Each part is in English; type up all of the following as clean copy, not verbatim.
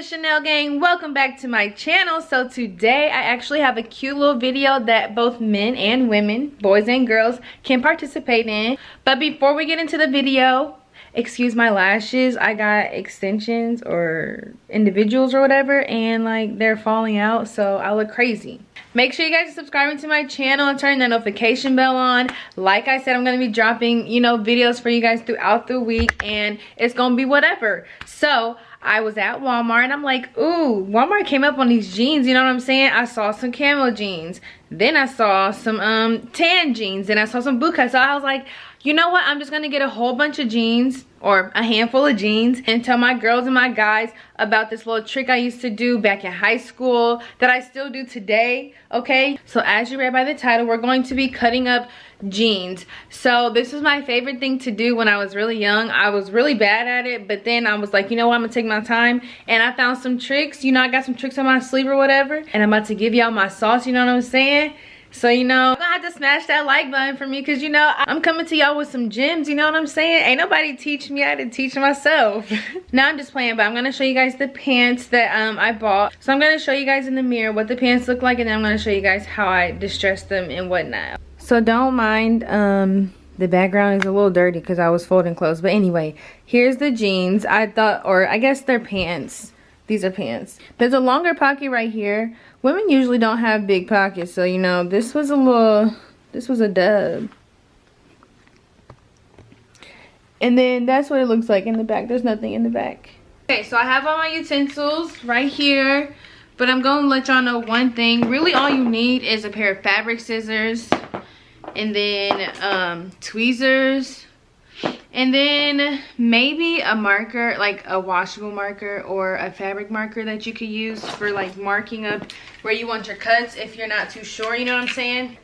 good Chanel gang? Welcome back to my channel. So today I actually have a cute little video that both men and women, boys and girls, can participate in. But before we get into the video, excuse my lashes, I got extensions or individuals or whatever, and like they're falling out, so I look crazy. Make sure you guys are subscribing to my channel and turning the notification bell on. Like I said, I'm going to be dropping, videos for you guys throughout the week, and it's going to be whatever. So I was at Walmart and I'm like, ooh, Walmart came up on these jeans, you know what I'm saying? I saw some camo jeans. Then I saw some tan jeans. Then I saw some boot cuts. So I was like, you know what? I'm just going to get a whole bunch of jeans, or a handful of jeans, and tell my girls and my guys about this little trick I used to do back in high school that I still do today, okay? So as you read by the title, we're going to be cutting up jeans. So this was my favorite thing to do when I was really young. I was really bad at it, but then I was like, you know what? I'm gonna take my time, and I found some tricks. I got some tricks on my sleeve or whatever, and I'm about to give y'all my sauce, you know what I'm saying? So, you're gonna have to smash that like button for me, because, I'm coming to y'all with some gems, you know what I'm saying? Ain't nobody teach me, I had to teach myself. Now I'm just playing, but I'm gonna show you guys the pants that I bought. So I'm gonna show you guys in the mirror what the pants look like, and then I'm gonna show you guys how I distress them and whatnot. So don't mind, the background is a little dirty because I was folding clothes. But anyway, here's the jeans. I guess they're pants. These are pants. There's a longer pocket right here. Women usually don't have big pockets, so this was a dub. And then that's what it looks like in the back. There's nothing in the back. Okay, so I have all my utensils right here, but I'm gonna let y'all know one thing. Really all you need is a pair of fabric scissors, and then tweezers, and then maybe a marker, like a washable marker or a fabric marker that you could use for like marking up where you want your cuts if you're not too sure, you know what I'm saying?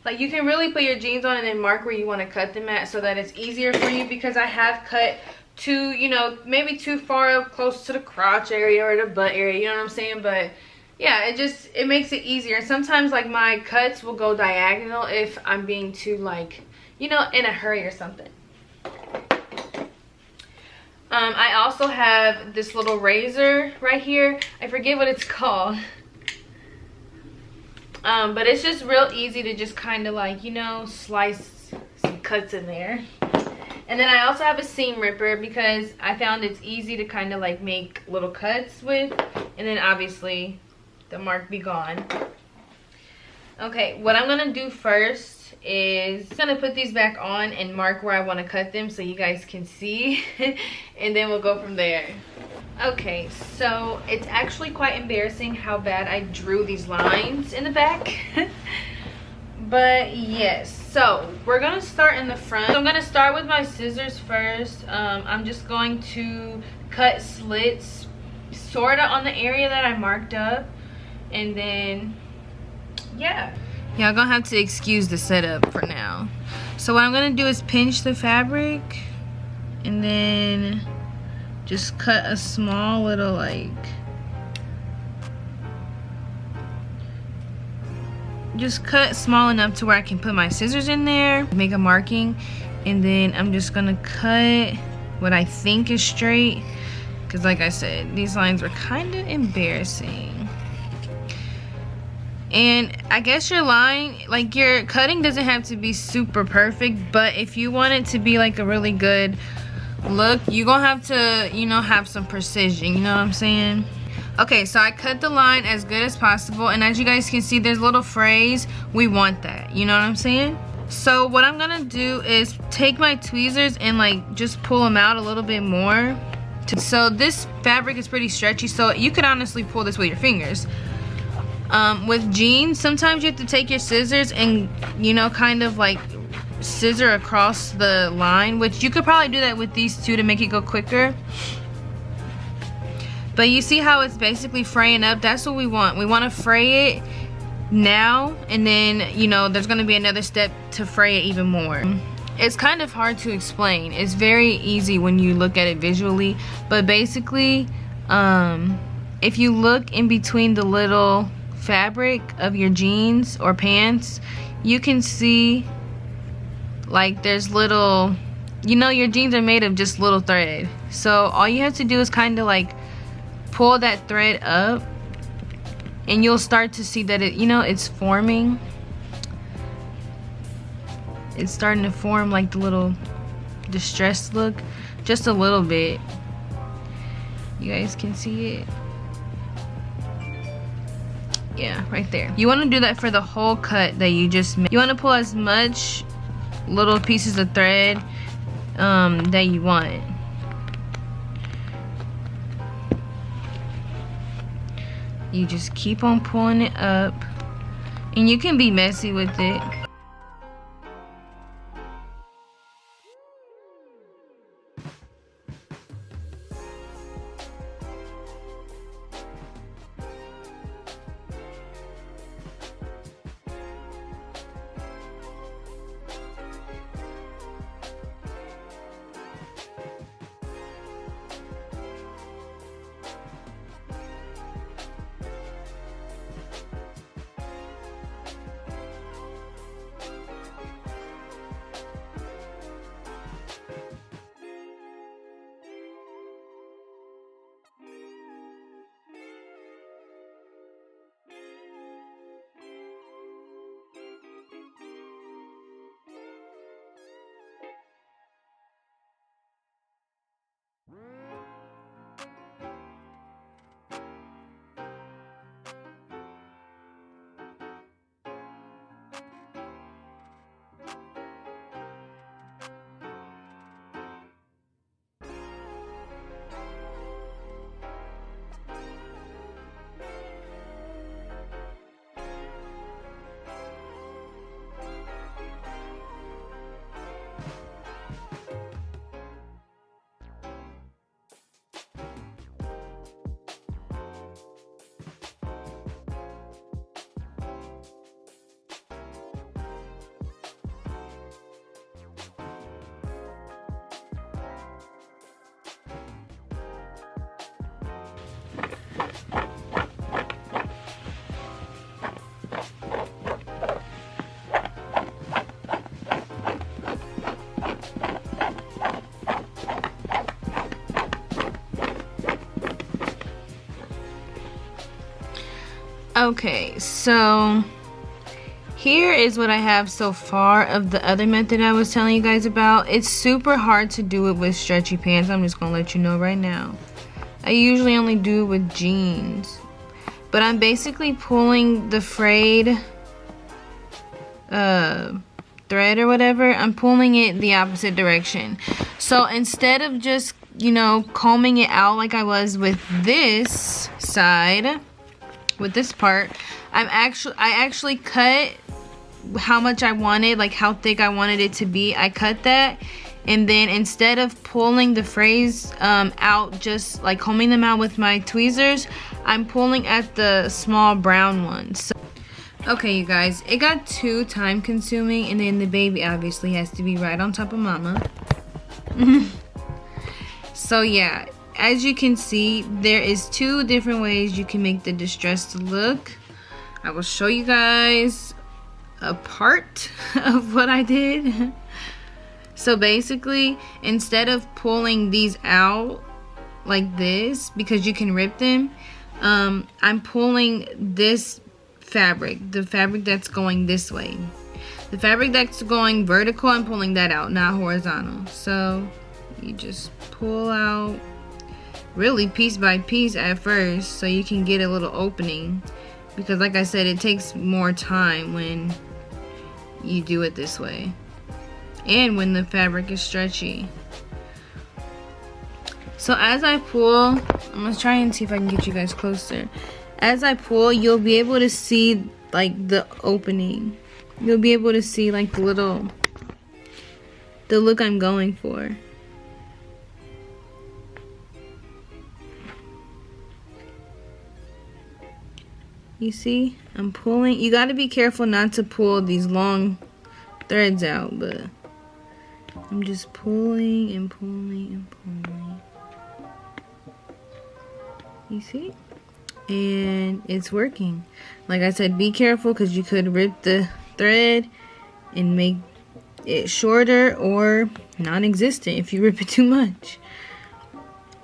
Like you can really put your jeans on and then mark where you want to cut them at so that it's easier for you, because I have cut too, maybe too far up close to the crotch area or the butt area, you know what I'm saying? But yeah, it makes it easier. Sometimes like my cuts will go diagonal if I'm being too like, in a hurry or something. I also have this little razor right here. I forget what it's called. But it's just real easy to just kind of like, slice some cuts in there. And then I also have a seam ripper because I found it's easy to kind of like make little cuts with. And then obviously the mark be gone. Okay, what I'm gonna do first is I'm gonna put these back on and mark where I want to cut them so you guys can see. And then we'll go from there. Okay, so it's actually quite embarrassing how bad I drew these lines in the back. But yes, so we're gonna start in the front. So I'm gonna start with my scissors first. I'm just going to cut slits sort of on the area that I marked up, and then yeah, y'all gonna have to excuse the setup for now. So what I'm gonna do is pinch the fabric and then just cut a small little just cut small enough to where I can put my scissors in there, make a marking, and then I'm just gonna cut what I think is straight, because like I said, these lines were kind of embarrassing. And I guess your line, like your cutting doesn't have to be super perfect, but if you want it to be like a really good look, you're gonna have to, have some precision, you know what I'm saying? Okay, so I cut the line as good as possible, and as you guys can see, there's little frays. We want that, you know what I'm saying? So what I'm gonna do is take my tweezers and like just pull them out a little bit more. So this fabric is pretty stretchy, so you could honestly pull this with your fingers. With jeans, sometimes you have to take your scissors and, kind of like scissor across the line, which you could probably do that with these two to make it go quicker. But you see how it's basically fraying up? That's what we want. We want to fray it now, and then, there's going to be another step to fray it even more. It's kind of hard to explain. It's very easy when you look at it visually, but basically, if you look in between the little fabric of your jeans or pants, you can see like there's little, your jeans are made of just little thread. So all you have to do is kind of like pull that thread up, and you'll start to see that it's forming. It's starting to form like the little distressed look, just a little bit. You guys can see it. Yeah, right there. You want to do that for the whole cut that you just made. You want to pull as much little pieces of thread that you want. You just keep on pulling it up, and you can be messy with it. Okay, so here is what I have so far of the other method I was telling you guys about. It's super hard to do it with stretchy pants. I'm just gonna let you know right now. I usually only do it with jeans, but I'm basically pulling the frayed thread or whatever. I'm pulling it the opposite direction. So instead of just, combing it out like I was with this side, with this part, I actually cut how much I wanted, like how thick I wanted it to be. I cut that, and then instead of pulling the frays out, just like combing them out with my tweezers, I'm pulling at the small brown ones. So, okay, you guys, it got too time consuming, and then the baby obviously has to be right on top of mama. So yeah, as you can see, there is two different ways you can make the distressed look. I will show you guys a part of what I did. So basically, instead of pulling these out like this, because you can rip them, I'm pulling this fabric, the fabric that's going this way. The fabric that's going vertical, I'm pulling that out, not horizontal. So you just pull out really piece by piece at first, so you can get a little opening, because like I said, it takes more time when you do it this way and when the fabric is stretchy. So as I pull, I'm gonna try and see if I can get you guys closer. As I pull, you'll be able to see like the opening. You'll be able to see like the look I'm going for. You see, I'm pulling. You gotta be careful not to pull these long threads out, but I'm just pulling and pulling and pulling. You see? And it's working. Like I said, be careful, because you could rip the thread and make it shorter or non-existent if you rip it too much.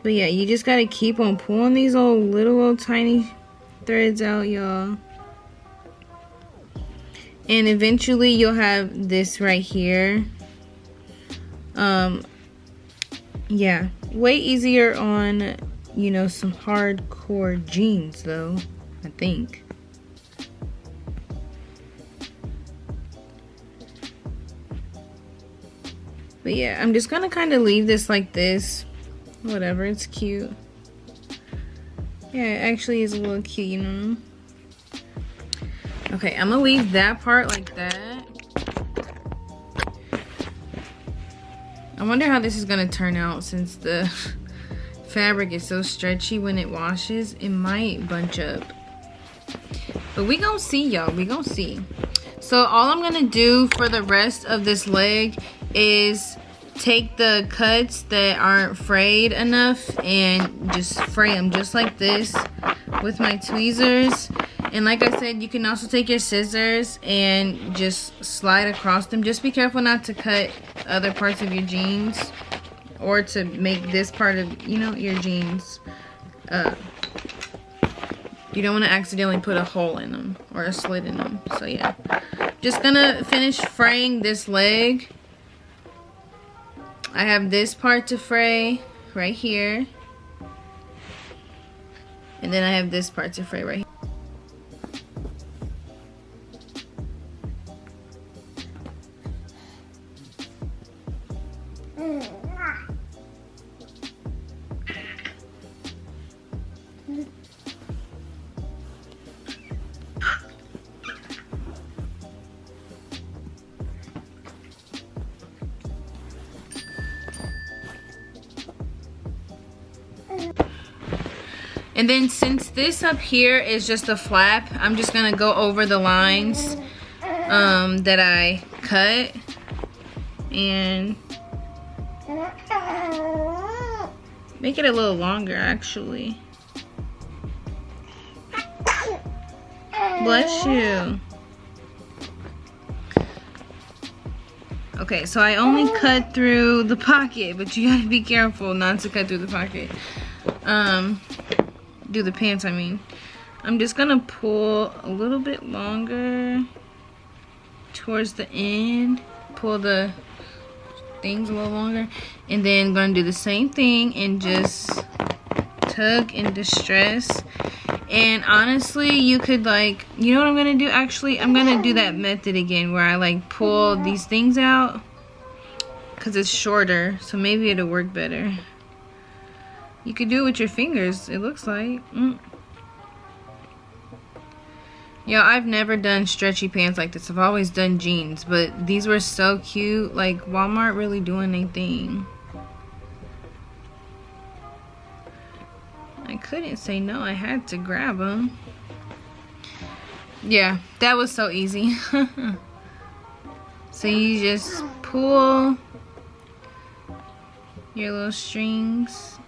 But yeah, you just gotta keep on pulling these little tiny threads out, y'all. And eventually you'll have this right here. Yeah, way easier on, you know, some hardcore jeans though, I think. But yeah, I'm just gonna kind of leave this like this. Whatever, it's cute. Yeah, it actually is a little cute, you know. Okay, I'm gonna leave that part like that. I wonder how this is gonna turn out since the fabric is so stretchy. When it washes, it might bunch up. But we gonna see, y'all. We gonna see. So all I'm gonna do for the rest of this leg is take the cuts that aren't frayed enough and just fray them just like this with my tweezers. And like I said, you can also take your scissors and just slide across them. Just be careful not to cut other parts of your jeans or to make this part of, you know, your jeans. You don't want to accidentally put a hole in them or a slit in them. So yeah, just gonna finish fraying this leg. I have this part to fray right here. And then I have this part to fray right here. And then since this up here is just a flap, I'm just gonna go over the lines that I cut and make it a little longer actually. Bless you. Okay, so I only cut through the pocket, but you gotta be careful not to cut through the pocket. Do the pants, I mean. I'm just gonna pull a little bit longer towards the end. Pull the things a little longer. And then gonna do the same thing and just tug and distress. And honestly, you could like, you know what I'm gonna do? Actually, I'm gonna do that method again where I like pull these things out because it's shorter, so maybe it'll work better. You could do it with your fingers, it looks like. Yo, I've never done stretchy pants like this. I've always done jeans, but these were so cute. Like, Walmart really doing anything. I couldn't say no, I had to grab them. Yeah, that was so easy. So you just pull your little strings,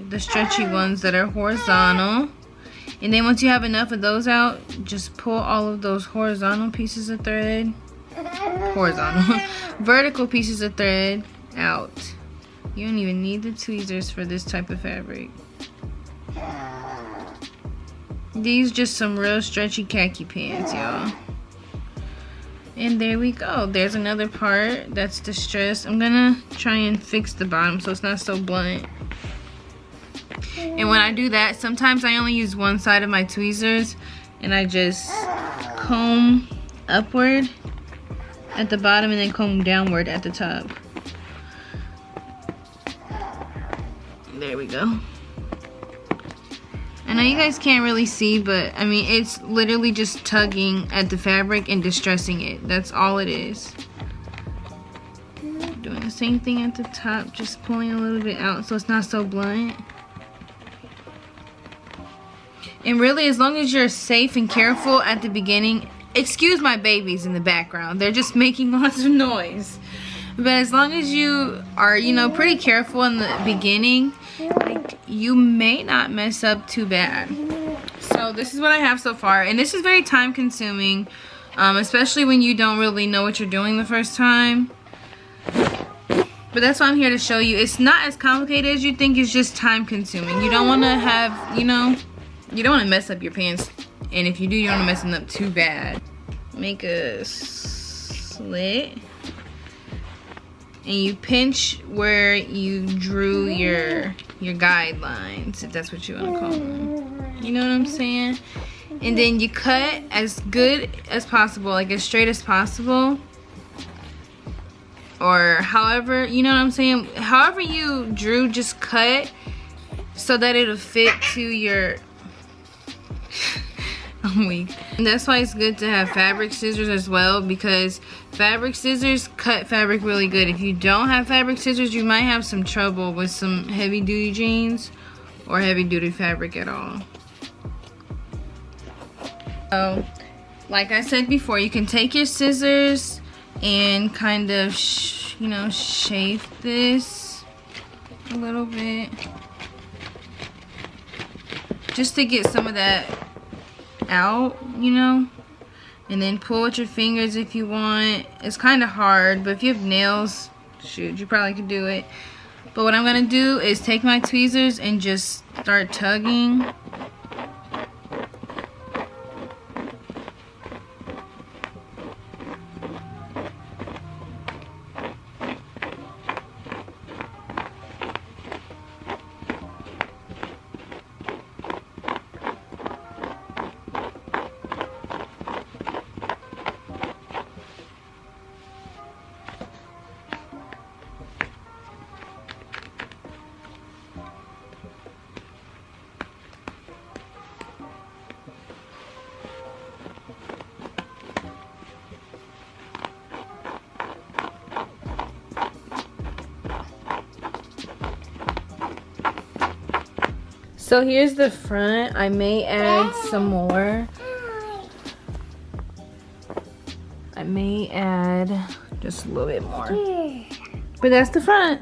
the stretchy ones that are horizontal, and then once you have enough of those out, just pull all of those horizontal pieces of thread, vertical pieces of thread out. You don't even need the tweezers for this type of fabric. These just some real stretchy khaki pants, y'all. And there we go. There's another part that's distressed. I'm gonna try and fix the bottom so it's not so blunt. And when I do that, sometimes I only use one side of my tweezers and I just comb upward at the bottom and then comb downward at the top. There we go. I know you guys can't really see, but I mean, it's literally just tugging at the fabric and distressing it. That's all it is. Doing the same thing at the top, just pulling a little bit out so it's not so blunt. And really, as long as you're safe and careful at the beginning, excuse my babies in the background, they're just making lots of noise. But as long as you are, you know, pretty careful in the beginning, like, you may not mess up too bad. So this is what I have so far, and this is very time consuming, especially when you don't really know what you're doing the first time. But But that's why I'm here to show you. It's not as complicated as you think. It's just time consuming. You don't want to have, you know, you don't want to mess up your pants. And if you do, you don't want to mess them up too bad. Make a slit. And you pinch where you drew your guidelines, if that's what you want to call them. You know what I'm saying? And then you cut as good as possible, like as straight as possible. Or however, you know what I'm saying? However you drew, just cut so that it'll fit to your... I'm weak. And that's why it's good to have fabric scissors as well, because fabric scissors cut fabric really good. If you don't have fabric scissors, you might have some trouble with some heavy duty jeans or heavy duty fabric at all. So, like I said before, you can take your scissors and kind of, you know, shape this a little bit. Just to get some of that out, you know. And then pull with your fingers if you want. It's kind of hard, but if you have nails, shoot, you probably could do it. But what I'm going to do is take my tweezers and just start tugging. So here's the front. I may add some more. I may add just a little bit more. But that's the front.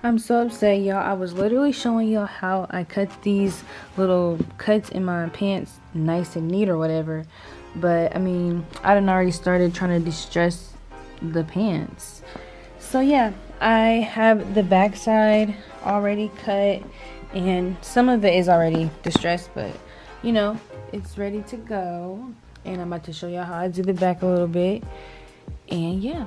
I'm so upset, y'all. I was literally showing y'all how I cut these little cuts in my pants nice and neat or whatever. But, I mean, I done already started trying to distress the pants. So, yeah, I have the backside already cut. And some of it is already distressed, but, you know, it's ready to go. And I'm about to show y'all how I do the back a little bit. And, yeah.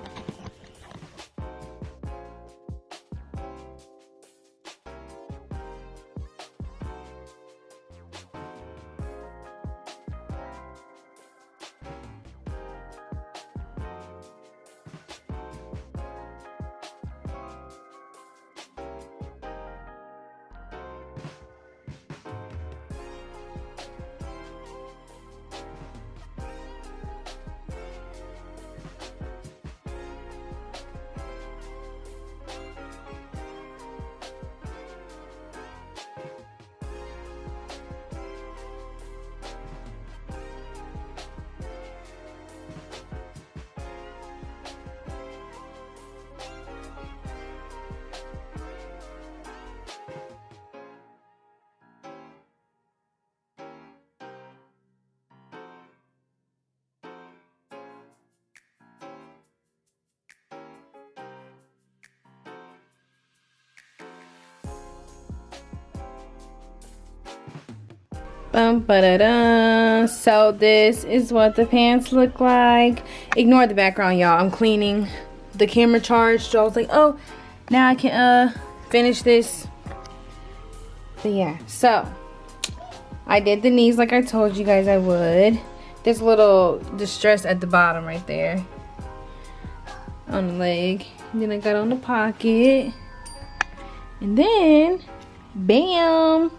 So this is what the pants look like. Ignore the background, y'all. I'm cleaning. The camera charged, so I was like, oh, now I can finish this. But yeah, so I did the knees like I told you guys I would. There's a little distress at the bottom right there on the leg. And then I got on the pocket, and then bam,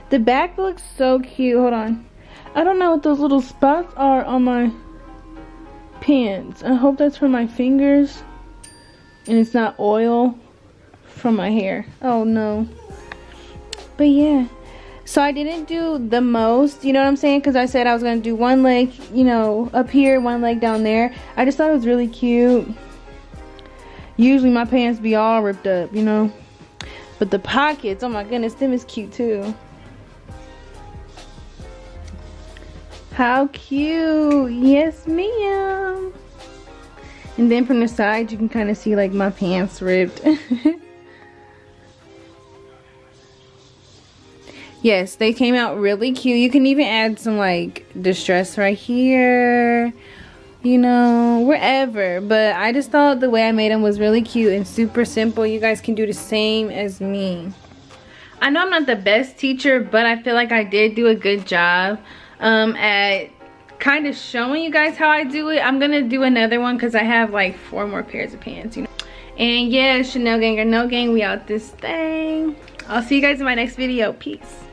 the back looks so cute. Hold on, I don't know what those little spots are on my pants. I hope that's from my fingers and it's not oil from my hair. Oh no. But yeah, so I didn't do the most, you know what I'm saying, because I said I was gonna do one leg, you know, up here, one leg down there. I just thought it was really cute. Usually my pants be all ripped up, you know, but the pockets, oh my goodness, them is cute too. How cute. Yes ma'am. And then from the side you can kind of see like my pants ripped. Yes, they came out really cute. You can even add some like distress right here, you know, wherever. But I just thought the way I made them was really cute and super simple. You guys can do the same as me. I know I'm not the best teacher, but I feel like I did do a good job at kind of showing you guys how I do it. I'm gonna do another one because I have like 4 more pairs of pants, you know. And yeah, Chanel gang or no gang, we out this thing. I'll see you guys in my next video. Peace.